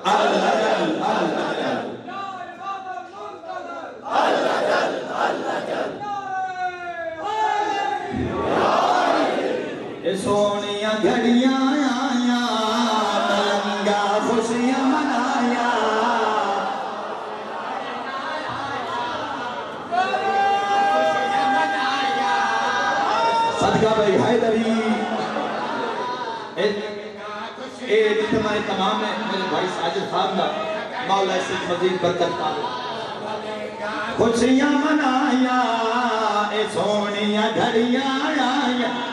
اللہ جل اللہ جل سونیاں گھڑیاں آیا ملنگا خوشیاں منایا صدقہ بھائی حیدری اے جتنا تمام ہے میرے بھائی ساجد خان کا مولا سے مزید برکت پاو خوشیاں منایا اے سونیاں گھڑیاں آیا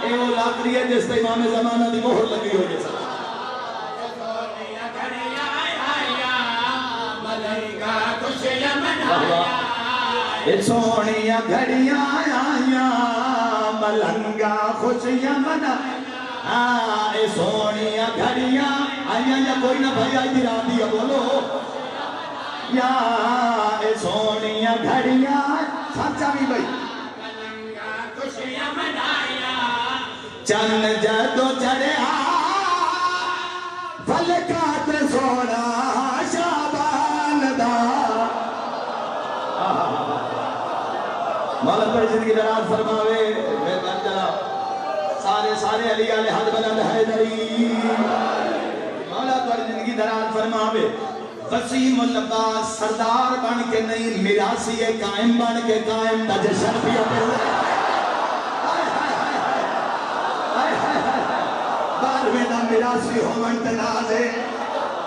اے وہ لاکری ہے جس تے امام زمانہ دی مہر لگی ہو جیسا سونیاں گھڑیاں آیا ملنگا خوشیاں منایا اے سونیاں گھڑیاں آیا ملنگا خوشیاں منایا اے سونیاں گھڑیاں آیا یا کوئی نہ بھائی آئی رات دیا بولو یا اے سونیاں گھڑیاں سچا بھی بھائی خوشیاں منایا چند جدو چڑھا فلکات سونا شابان دا مولا پر زندگی دراز فرماوے میں بات چلا سارے علی علیہ حد بلند حیدری مولا پر زندگی دراز فرماوے وسیم اللباس سردار بن کے نہیں میراسی قائم بن کے قائم دا جشن بھی بارویں دا میراسی ہو منتناز ہے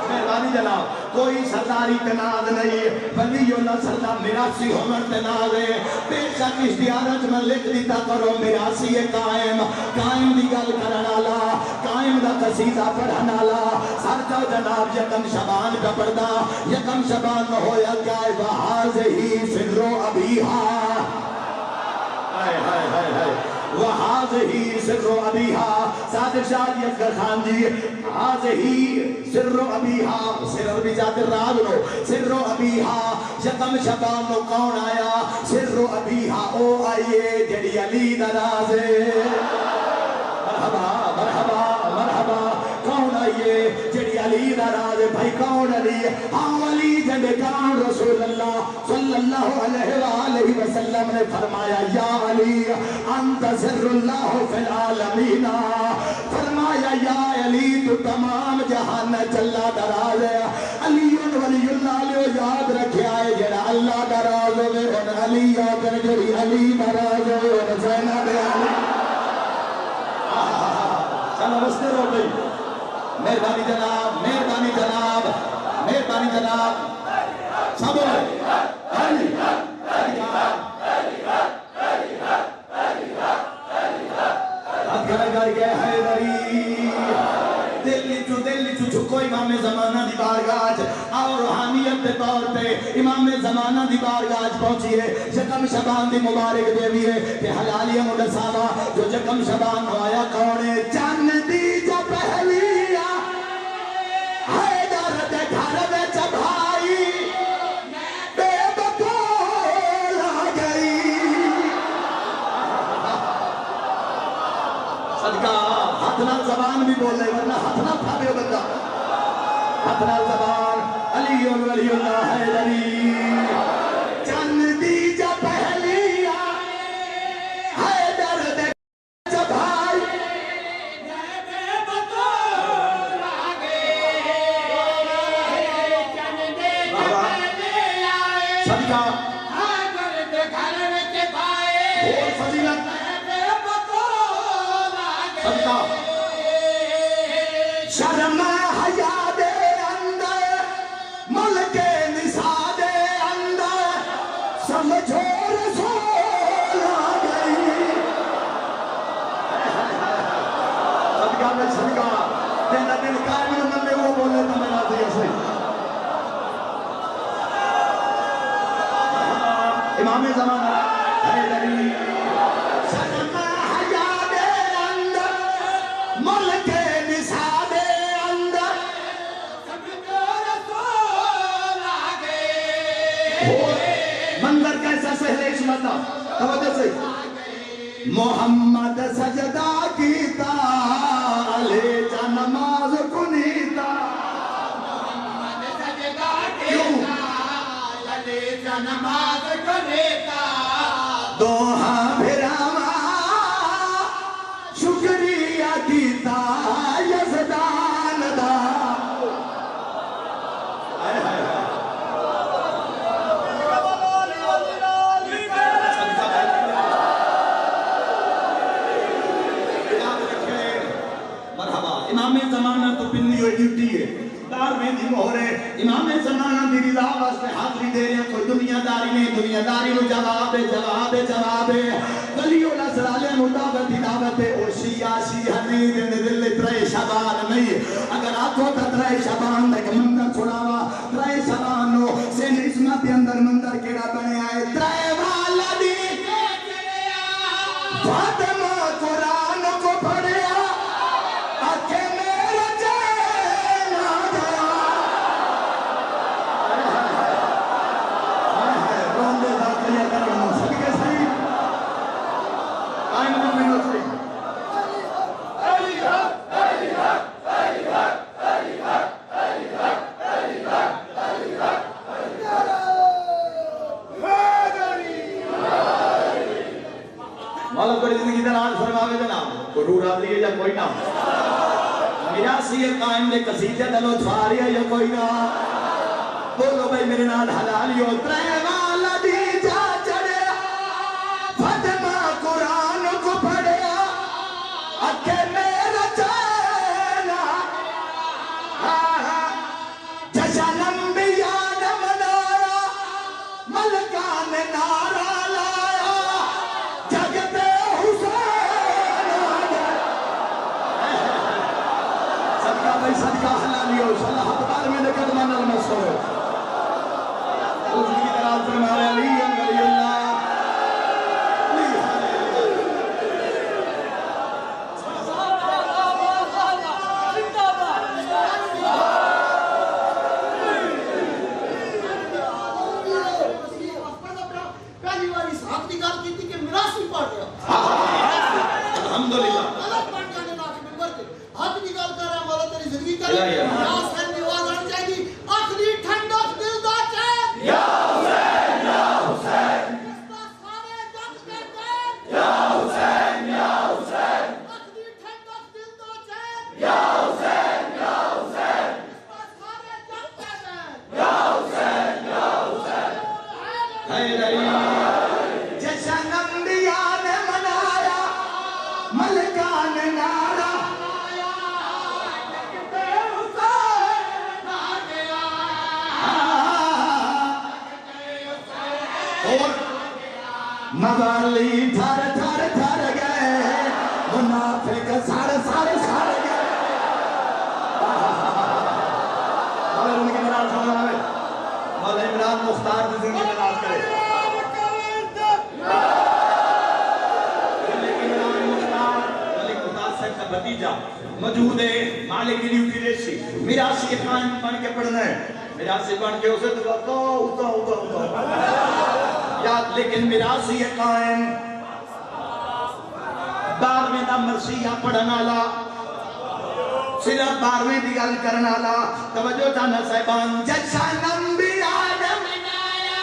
مہربانی جناب کوئی سرداری تناز نہیں ولی اللہ سردار میراسی ہو منتناز ہے بے شک اشتیارت میں لکھ دیتا کرو میراسی قائم قائم دی گل کرنالا قائم دا قصیدہ پڑھنالا سر جاؤ جناب یکم شبان کا پردہ یکم شبان میں ہویا گائے بہاز ہی سرو ابیہا وہاز ہی سر و ابیہا صادق شاہد یسگر خان جی حاز ہی سر و ابیہا سر عربی جاتے راگ نو سر و ابیہا یکم شبان نو کون آیا سر و ابیہا او آئیے جڑی علی درازے مرحبا مرحبا مرحبا کون آئیے جڑی علی درازے بھائی کون علی ہاں علی جڑے کان رسول اللہ صلی اللہ علیہ وآلہ وسلم نے فرمایا یا علی انت سر اللہ فی العالمین فرمایا یا علی تو تمام جہان چلا دراز ہے علی ولی اللہ لیو یاد رکھیا ہے جڑا اللہ دراز ہوئے ان علی یاد رکھے علی دراز ہوئے ان زینب علی چلو رستے رو گئی مہربانی جناب مہربانی جناب مہربانی جناب سب علی گھر گئے حیدری دلی چو چھکو امام زمانہ دی بارگاہ اور روحانیت دے طور پہ امام زمانہ دی بارگاہ پہنچی ہے یکم شبان دی مبارک دیوی ہے کہ حلالی مدسانہ جو یکم شبان آیا کونے چند دی جو پہلیا حیدر دے گھر دے چبھائی بے بکول آ گئی صدقہ ہتنا زبان بھی بول رہے ورنہ ہتنا تھا بے بندہ ہتنا زبان علی ولی اللہ حیدری چند دی جا پہلی حیدر دے جا بھائی بے بطول آگے چند دی جا پہلی صدقہ حیدر دے گھر وچ بھائی اور فضیلت شرم حیا دے اندر ملک نسا دے اندر سمجھو رسول آ گئی صدقہ میں صدقہ تینا دل کامل من میں وہ بولے تو میں راضی ایسے امام زمانہ حیدری شرم حیا دے اندر ملک منظر کیسا سہلے اسمت توجہ سے محمد سجدہ کیتا لے جا نماز کنیتا محمد تیجا نماز کرے کا دوہا بھراما شکریہ کیتا یزدان دا امام زمانہ تو پنی ہوئی ڈیوٹی ہے دار میں دی مہرے امام زمانہ دی رضا واسطے حاضری دے رہے ہیں کوئی دنیا داری نہیں دنیا داری نو جواب گلیوں نسرالے مطابق دعوت او شیعہ حدید دل ترے شبان نہیں اگر آنکھوں کا ترے شبان دیکھ مندر چھڑاوا ترے شبان نو سین عصمت اندر مندر کیڑا بنے آئے ترے والدی فاطمہ قرآن کو پڑھیا مولا کوئی زندگی دراز فرماوے جناب کوئی رو راضی ہے یا کوئی نہ میراثی قائم نے قصیدہ دلو چھواری ہے یا کوئی نہ بولو بھائی میرے نال حلالی ہو ترے والدی جا چڑھے فاطمہ قرآن کو پڑھیا اکھے میرا چینا جشن انبیاء نے منایا ملکان نارا لایا جگتے حسین صدقہ بھائی صدقہ حلالی ہو صلح حبار میں نکت من المصر زندگی دراز فرمائے علی ولی اللہ پہلی باری صاحب کی گل کی تھی کہ میراثی پڑھ گیا الحمدللہ غلط پڑھ جانے نا کے ممبر کے حق کی گل کر رہا ہے مولا تیری زندگی کر میراث ہے نواز آن چاہیے گی آخری ٹھنڈک دل دا چین یا حسین یا حسین سارے جنگ کرتے یا حسین یا حسین آخری ٹھنڈک دل دا چین یا حسین یا حسین سارے جنگ کرتے یا حسین یا حسین حیدری جشن انبیاء نے منایا ملکان نارا جگتے حسین آ گیا اور موالی تھر تھر تھر گئے منافق سارے سارے سارے گئے مولا ان کے نراز ہونا ہے مولا عمران مختار کی زندگی نراز کرے بتیجا موجود ہے مالک کی ڈیوٹی ریسی میراثی قائم بن کے پڑھنا ہے میراثی بن کے اسے تو ہوتا یاد لیکن میراثی قائم بارویں دا مرثیہ پڑھنا لا صرف بارویں دی گل کرنا لا توجہ چاہنا صاحبان جشن انبیاء نے منایا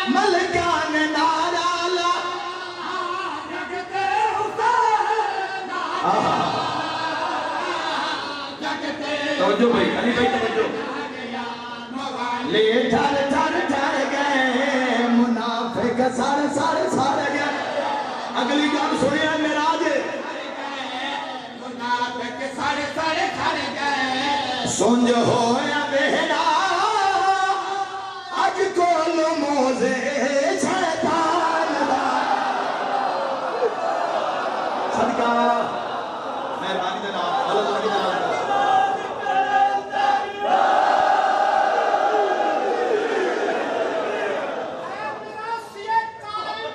ملکان نارا لا جگتے حسین توجہ بھائی علی بھائی توجہ لے ٹھر ٹھر ٹھر گئے منافق سارے سارے سارے گئے اگلی گل سنیا میراج منافق سارے سارے سارے گئے سنج ہویا بہنا اج کول موزے شیطان دا صدقہ مہربانی جناب اللہ تعالی کی نام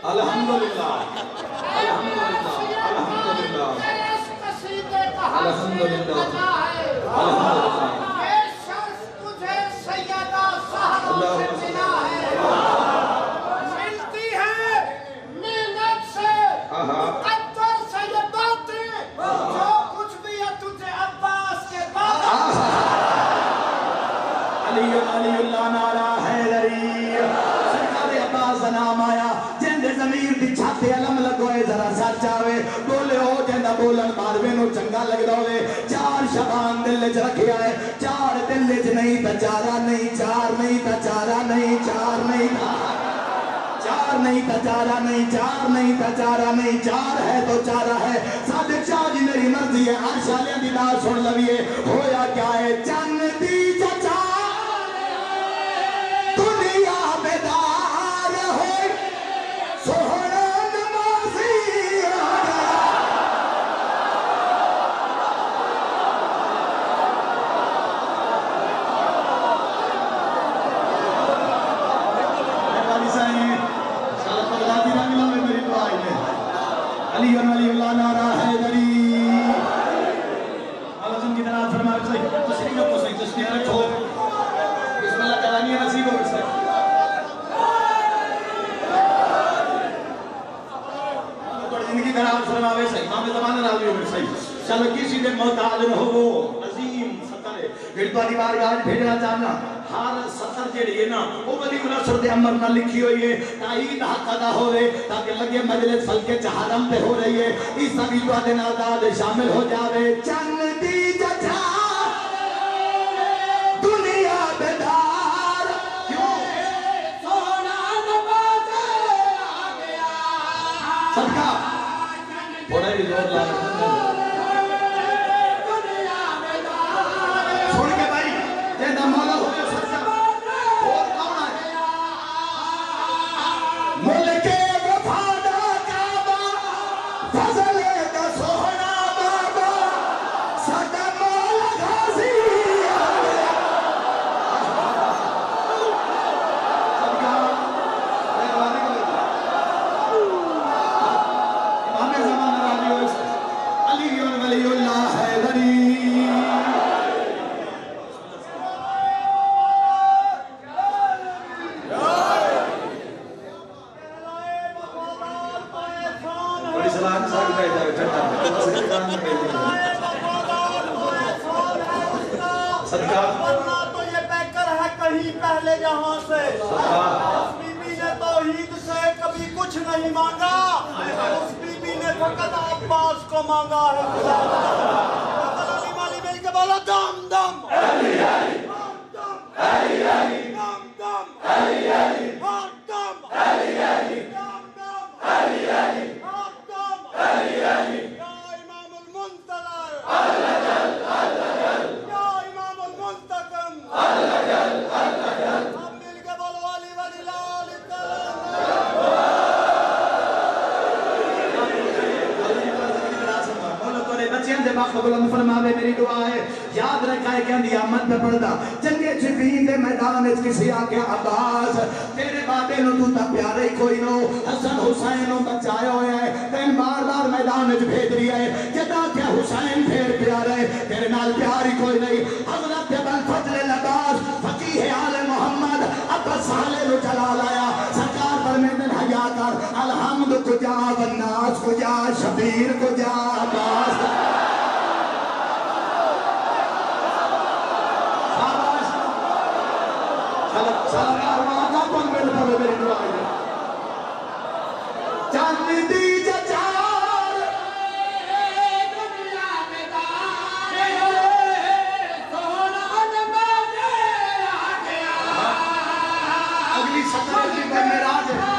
الحمدللہ الحمدللہ الحمدللہ الحمدللہ الحمدللہ یہ شرف تجھے سیدہ صاحب سے ملا ہے ملتی ہے محنت سے مقدر سے یہ باتیں جو کچھ بھی ہے تجھے عباس کے بعد علی اللہ نعرہ حیدری چنگا لگدا ہوے چار شبان دل وچ رکھیا ہے چار دل وچ نہیں تے چارا نہیں چار نہیں تے چارا نہیں چار نہیں چار نہیں تا چارہ نہیں چار نہیں تا چارہ نہیں چار ہے تو چارہ ہے صادق شاہ جی میری مرضی ہے عرش والیاں دی نال سن لویے ہویا کیا ہے چن دی چچا دنیا بیدار ہوئے سوہنا نمازی علی ولی اللہ نعرہ حیدری اللہ کی طرح فرمائے تشریف رکھو صحیح تشریف رکھو بسم اللہ کلانی نصیب ہو صحیح بڑی زندگی طرح فرمائے صحیح امام زمانہ راضی ہو صحیح چلو کسی نے محتاج نہ ہو وہ عظیم سطر ہے پھر تو بار گاج بھیجنا چاہنا ہر سطر جڑی ہے نا وہ ولی اللہ سرد عمر نہ لکھی ہوئی ہے تائید حق ادا ہوئے تاکہ لگے مجلس فلکے چہارم پہ ہو رہی ہے اس سبھی دعا دن آزاد شامل ہو جاوے چن دی جچا دنیا بیدار کیوں سونا نماز آ گیا صدقہ تھوڑا ہی زور لا سن کے بھائی جیدہ مولا ہوئے ورنہ تو یہ بیکر ہے کہیں پہلے جہاں سے اس بی بی نے توحید سے کبھی کچھ نہیں مانگا اس بی بی نے فقط عباس کو مانگا ہے علی مالی مل کے بولا دم دم علی علی دم علی علی دم دم علی علی دم علی علی دم دم علی علی دم علی علی یا امام المنتظر اللہ جل اللہ جل یا امام المنتقم اللہ جل اللہ جل ہم مل کے بولو علی ولی لال بچیاں دے باق بلند فرماوے میری دعا ہے یاد رکھا ہے کہ اندھی آمد پہ پڑھتا جنگے چھپین دے میدان اس کسی آکے عباس تیرے بابے نو تو تا پیارے کوئی نو حسن حسین نو بچائے ہوئے ہیں تین بار بار میدان اس بھیج رہی ہے جدا کیا حسین پھر پیارے تیرے نال پیاری کوئی نہیں حضرت بالفضل لباس فقیح آل محمد ابا سالے نو چلا لایا سرکار پر میں دن حیاء کر الحمد کجا والناس کجا شبیر کجا عباس چند دی چچار دنیا بیدار سونا نماز آ گیا اگلی سطر کی کوئی میراج ہے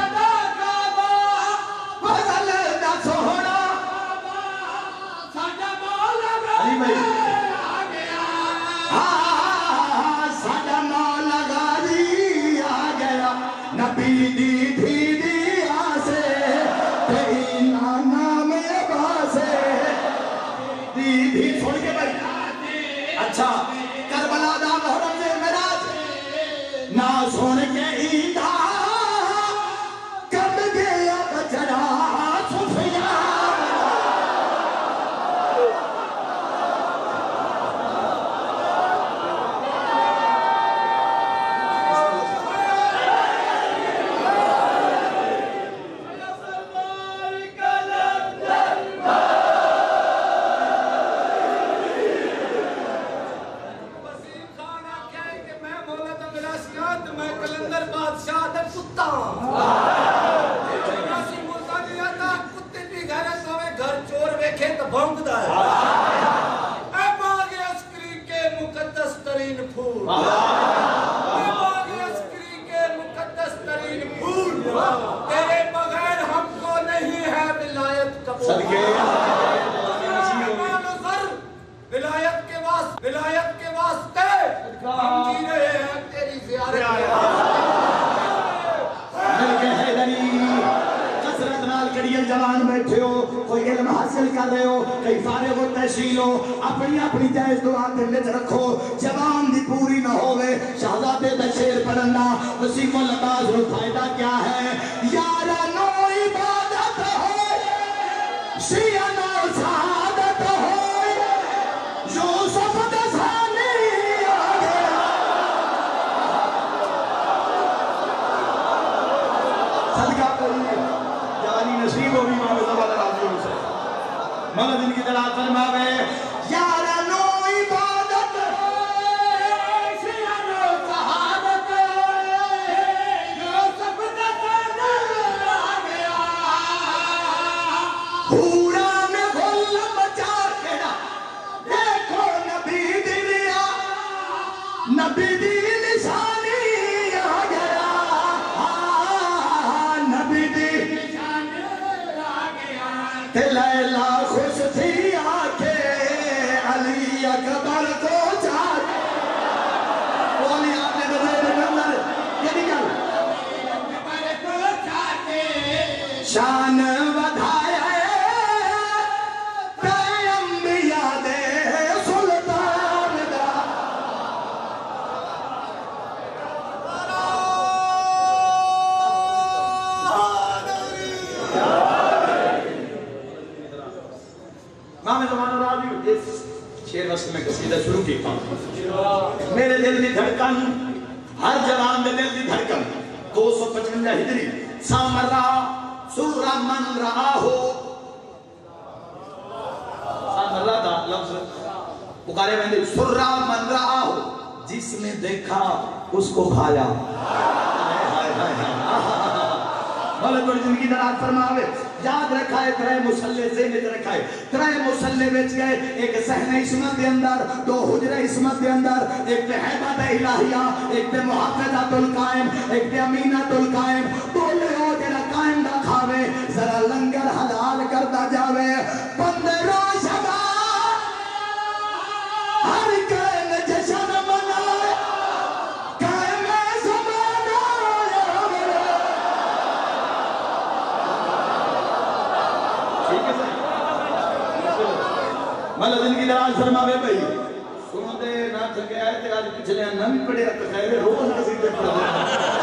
فضل دا سونا ساڈا مولا علی بھائی آ گیا ساڈا مولا غازی آ گیا نبی دی تھی اچھا کربلا دا محرم دے معراج نہ سن کے عیدہ کب گیا بچڑا صفیہ کتے بھی گھر چور ویکھے تو بھونکدا ہے کے مقدس ترین پھول تیرے بغیر ہم کو نہیں ہے ولایت قبول صدقے ولایت کے واسطے ہم جی رہے ہیں تیری زیارت مل کے حیدری کثرت نال کڑیل جوان بیٹھے ہو کوئی علم حاصل کر رہے ہو کئی فارغ و تحصیل ہو اپنی اپنی جائز دعا دل میں رکھو جوان دی پوری نہ ہوئے شہزادے دا شیر پڑھنا وسیم النداز رو فائدہ کیا ہے یارا نو عبادت ہو شیعہ نو سعادت ہو یوسف دسانی آگے صدقہ کوئی جوانی نصیب ہوگی ماں زبان راضی ہو سے مولد ان کی دلال فرماوے یارا نو عبادت شیعہ نو سعادت یوسف دسانی آگے پورا میں گل بچا کے دیکھو نبی دلیا نبی دی نشانی آ گیا نبی دی نشانی آ گیا لیلا خوش تھی آنکھیں علی اکبر کو چاہتے بولی آپ نے نظر نظر یہ نکل اکبر کو چاہتے شان ودھایا انبیاء دے سلطان دا ماں میں زمانہ راضی ہوں اس شیر وصل میں قصیدہ شروع کی میرے دل دی دھڑکن ہر جوان دے دل دی دھڑکن 255 ہجری سامرہ سورہ من رہا ہو سامرہ دا لفظ پکارے میں نے سورہ من رہا ہو جس نے دیکھا اس کو کھایا مولد بڑی زندگی دلال فرماوے یاد رکھا ہے ترے مسلح ذہنت رکھا ہے ترے مسلح بیچ گئے ایک صحن عصمت دے اندر دو حجر عصمت دے اندر ایک تے حیبت الہیہ ایک تے محافظت القائم ایک تے امینت القائم بولے ہو جنہ قائم نہ کھاوے ذرا لنگر حلال کرتا جاوے 15 شبان ہر قائم جشن منائے قائم زمانہ مطلب دل کی دراز فرماوے بھئی سنو دے نہ تھکے آئے تیرا جو پچھلے نہ بھی پڑے تو خیر روز کسی تے پڑھ دے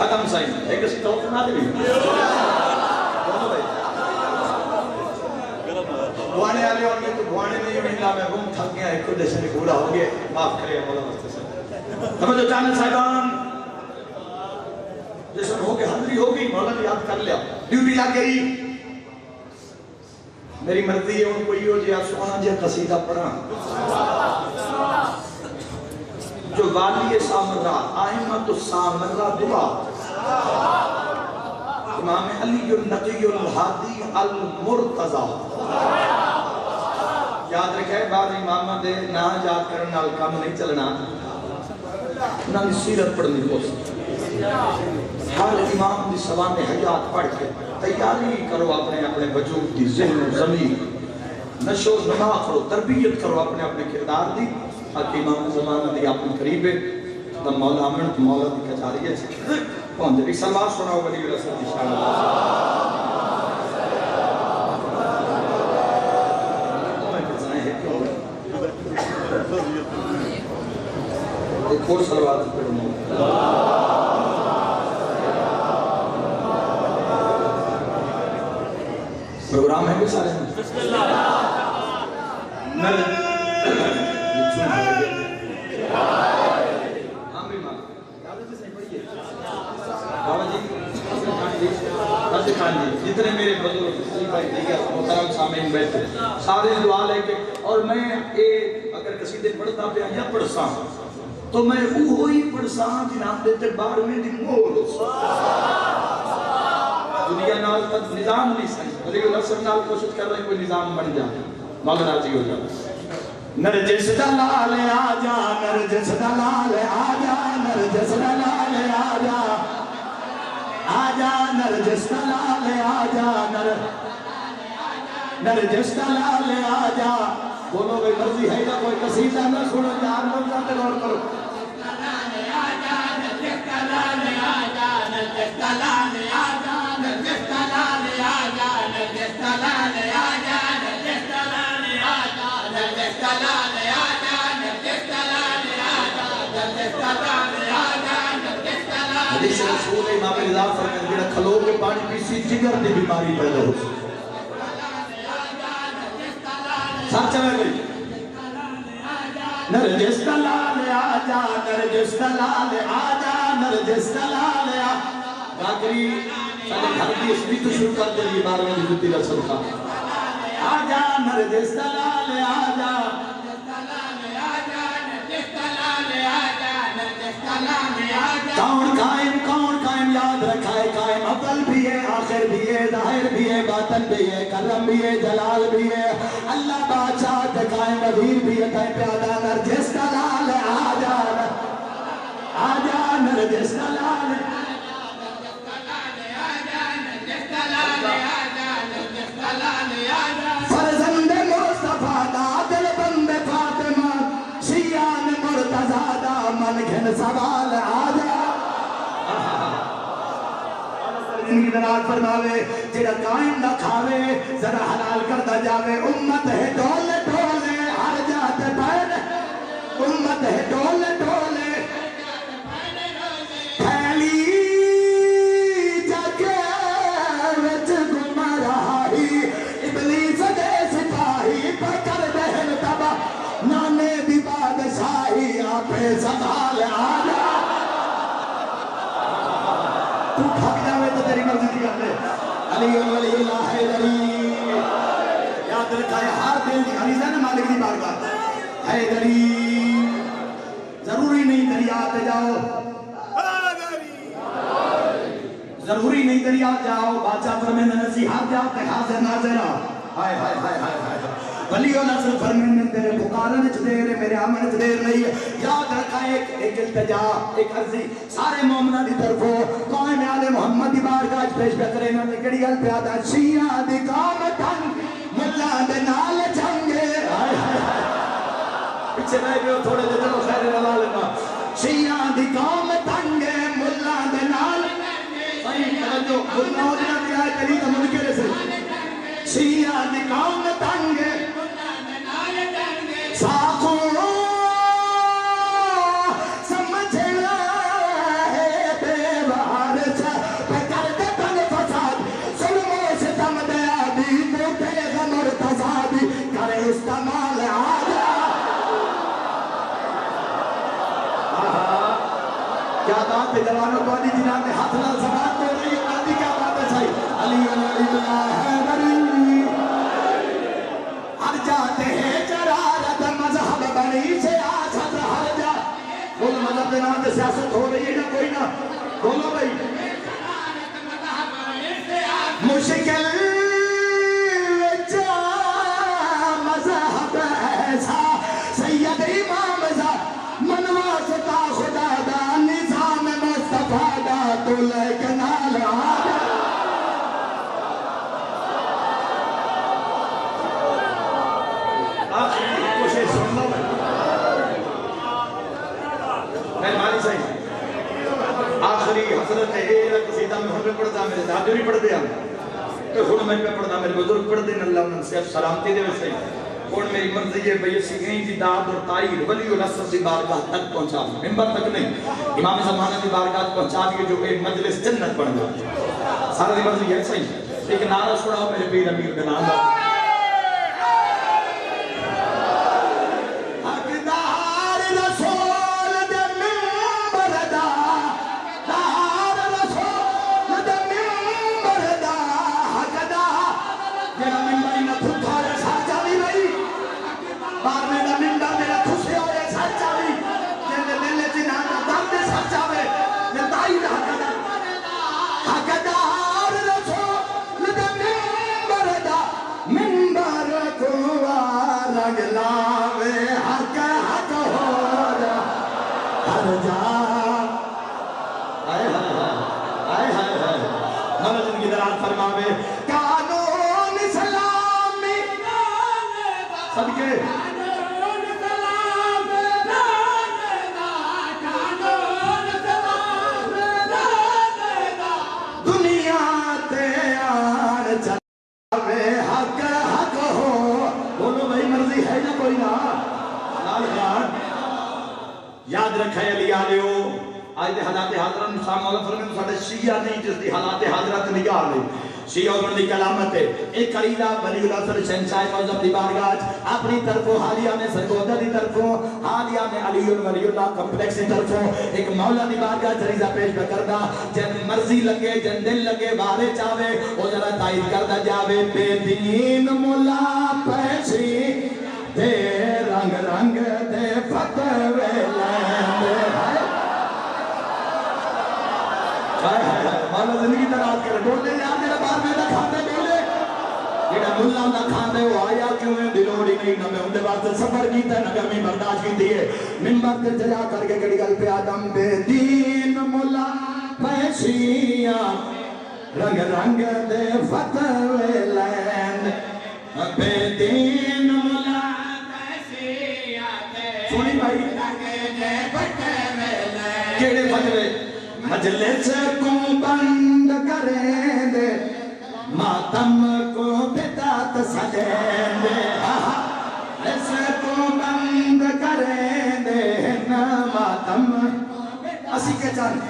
ختم سائن ایک اسی توقع نہ دے بھی بوانے آلے اور میں تو بوانے نہیں مہنگا میں گم تھک گیا ایک خود سے بھولا ہو گیا معاف کرے مولا مستسر ہمیں جو چانل صاحبان جیسے ہو کے حضری ہوگی مولا نے یاد کر لیا ڈیوٹی لگ گئی میری مرضی ہے ان کو یہ ہو جی آپ سونا جی قصیدہ پڑھا جو والی سامرہ آئمت سامرہ دعا امام علی النقی الحادی المرتضی یاد رکھے بعد امامہ دے نہ یاد کرنا کام نہیں چلنا انہوں نے سیرت پڑھنی ہو سکتی ہر امام دی سوان حیات پڑھ کے تیاری کرو اپنے اپنے وجود دی ذہن و ضمیر نشو نما کرو تربیت کرو اپنے اپنے کردار دی تاکہ امام زمانہ دی اپنے قریب ہے تم مولا امن مولا دی کچاری ہے پہنچے ایک سلوات سناؤ ولی رسول دی شاہ ایک اور سلوات پڑھوں پروگرام ہے کوئی سارے جتنے میرے بزرگ محترم سامعین بیٹھے سارے دعا لے کے اور میں اگر قصیدے پڑھتا پہ یا پڑھسا تو میں وہی پڑھسا جناب دیتے بار میں دی مول دنیا نال تک نظام نہیں صحیح ولی اللہ صلی اللہ کوشش کر رہے کوئی نظام بن جائے مولا راضی ہو جائے نرجس دلال آجا نرجس دلال آجا نرجس دلال آجا آجا نرجس دلال آجا نرجس دلال آجا بولو بھئی مرضی ہے یا کوئی قصیدہ نہ سنو چار لفظ تے غور کرو نرجس دلال آجا نرجس دلال آجا نرجس دلال آجا نرجس دلال آجا نرجس دلال آجا نرجس دلال آجا نرجس دلال آجا نرجس دلال آجا نرجس دلال حدیث رسول امام رضا فرمان جڑا کھلو کے پانی پیسی جگر دی بیماری پیدا ہو سچ ہے بھئی نرجس دلال آجا نرجس دلال آجا نرجس دلال آجا باقری سارے گھر کی اس بھی تو شروع کر دے یہ باروں کی جتی رسل کا آجا نرجس دلال آجا کون قائم یاد رکھائے قائم اول بھی ہے آخر بھی ہے ظاہر بھی ہے باطن بھی ہے کرم بھی ہے جلال بھی ہے اللہ بادشاہ قائم وزیر بھی ہے تائیں پیادا نرجس دلال آجا آجا نرجس دلال فرزند مصطفیٰ دا دل بند فاطمہ شیعان مرتضیٰ دا من گھن سوال آجا زندگی دراز فرماوے جڑا قائم نہ کھاوے ذرا حلال کرتا جاوے امت ہے ڈولے ڈولے ہر جاتے پہلے امت ہے ڈولے ڈولے پھیلی جگہ وچ گمراہی ابلیس دے سپاہی پکڑ دہن تبا نانے دی بادشاہی آپے سنبھال آجا تو بھاگ جاوے تو تیری مرضی کی گل ہے علی ولی اللہ حیدری یاد رکھائے ہر دل کی غریضہ نا مالک دی بارگاہ حیدری ضروری نہیں دریا تے جاؤ ضروری نہیں دریا جاؤ بادشاہ فرمائے نصیحت جاؤ تے حاضر ناظر ہائے ہائے ہائے ہائے ہائے ولی اللہ سے فرمائے تیرے پکارن وچ دیر ہے میرے آمن وچ دیر نہیں ہے یاد رکھا ایک التجا ایک عرضی سارے مومنہ دی طرفوں قائم آل محمد دی بارگاہ پیش کرے انہوں نے کڑی گل پیادا شیعہ دی قام ٹھنگ ملا دے نال جنگے پیچھے رہ گئے تھوڑے دے چلو خیر رلا لینا شیعہ دی قام ٹھنگے ملا دے نال صحیح توجہ ملا دے نال کلی کا منکر سے شیعہ دی قام ٹھنگے ساکھوں سمجھنا ہے بے وارث پکر دے تن فساد ظلموں سے تم دیا دی موٹے غمر تزادی کرے استعمال آجا کیا بات ہے جوانوں کو علی جناب نے ہاتھ نال سبات دے رہی ہے آدھی کیا بات ہے صحیح علی علی اللہ حیدری ہر جاتے ہیں جرارت مذہب بنی سیاست ہر جا بولو مذہب دے نام دے سیاست ہو رہی ہے نا کوئی نہ بولو بھائی مشکل جا مذہب ایسا سید امام زا منواستا خدا دا نظام مصطفیٰ دا تہجد پڑھتے ہیں تو ہن میں پڑھنا میرے بزرگ پڑھتے ہیں اللہ انہاں سے سلامتی دے ویسے ہن میری مرضی ہے بھئی اسی گئی دی داد اور تائید ولی الاسر دی بارگاہ تک پہنچا ممبر تک نہیں امام زمانہ دی بارگاہ پہنچا دیے جو ایک مجلس جنت بن گیا سارا دی مرضی ہے صحیح ایک نعرہ چھوڑاؤ میرے پیر امیر کا نام فرماوے قانون اسلامی صدقے قانون سلام دنیا تے آن چاہے حق حق ہو بولو بھائی مرضی ہے نا کوئی نا لال خان یاد رکھے علی آلیو آج دے حالات حاضرہ نشان مولا فرمائے تو ساڑھے شیعہ نہیں جس دی حالات حاضرہ تے نگاہ لے شیعہ اور دی کلامت ہے ایک قریلہ بنی اللہ صلی شہنشاہ موزم دی بارگاہ اپنی طرفوں حالیہ میں سرگودہ دی طرفوں حالیہ میں علی ولی اللہ کمپلیکس دی طرفوں ایک مولا دی بارگاہ جریزہ پیش بکردہ جن مرضی لگے جن دل لگے بارے چاہے او ذرا تائید کردہ جاوے بے دین مولا پیشی دے رنگ رنگ دے فتوے لیندے مولا زندگی دراز کرے بولتے ہیں آپ میرا بار میں نہ کھاتے بولے جیڑا ملا نہ کھاتے وہ آیا کیوں ہے دلوڑی نہیں نہ میں ان دے واسطے سفر کیتا ہے نہ گرمی برداشت کی دیئے منبر تے جلا کر کے کڑی گل پہ آدم بے دین ملا پیشیاں رنگ رنگ دے فتوے لین بے دین ملا پیشیاں سونی بھائی رنگ دے فتوے لین کیڑے فتوے مجلس کو بند کریں دے ماتم کو بدعت سجیں دے مجلس کو بند کریں دے ماتم اسی کے چاند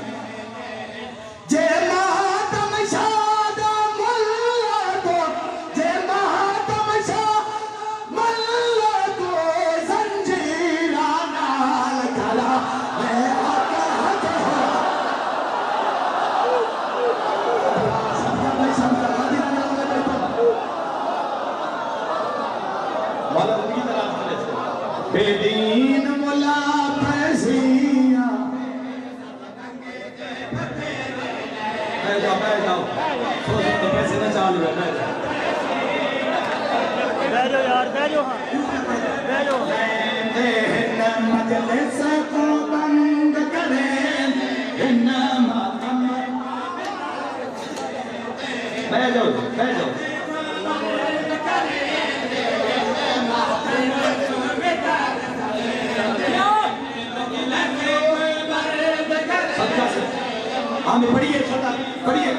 جے ماتم شاد ملا کو جے ماتم شاد ملا کو زنجیران آل کھلا میں بے دین مولا پیسیاں بیٹھ جاؤ تو پیسے نہ چالو ہے بیٹھ جاؤ یار بیٹھ جاؤ بیٹھ جاؤ مجلس کو بند کریں ماتم بیٹھ جاؤ بیٹھ جاؤ ہمیں پڑھئے چھوٹا پڑھئے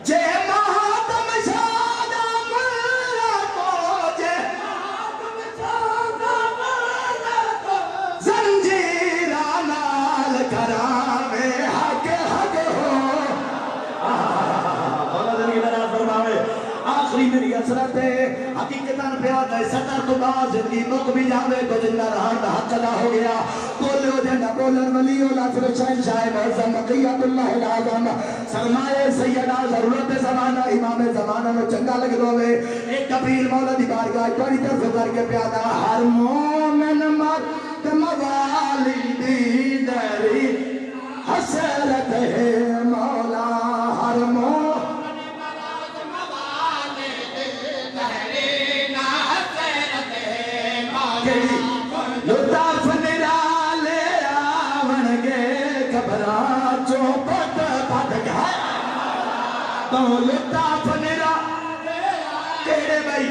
جے مہاتم شاد ملا کو جے مہاتم شاد ملا کو زنجیران آل کراوے حق حق ہو مولا زندگی دراز فرماوے آخری میری حسرت ہے حقیقتاً پیاد ہے سطر تو بعد زندگی نک بھی جاوے تو زندہ رہا دا حق ادا ہو گیا بولے ہو جنہ بولن ولی اللہ صلی شہنشاہ معظم بقیت اللہ العظم سرمائے سیدہ ضرورت زمانہ امام زمانہ میں چنگا لگ دوے ایک کبیر مولا دی بارگاہ توڑی طرف کر کے پیادا ہر مومن مرد موالی دی دری حسرت ہے مولا ہر مومن لطف نرالے آونگے کبرا چوپٹ پت گھر تو لطف نرالے کیڑے بھائی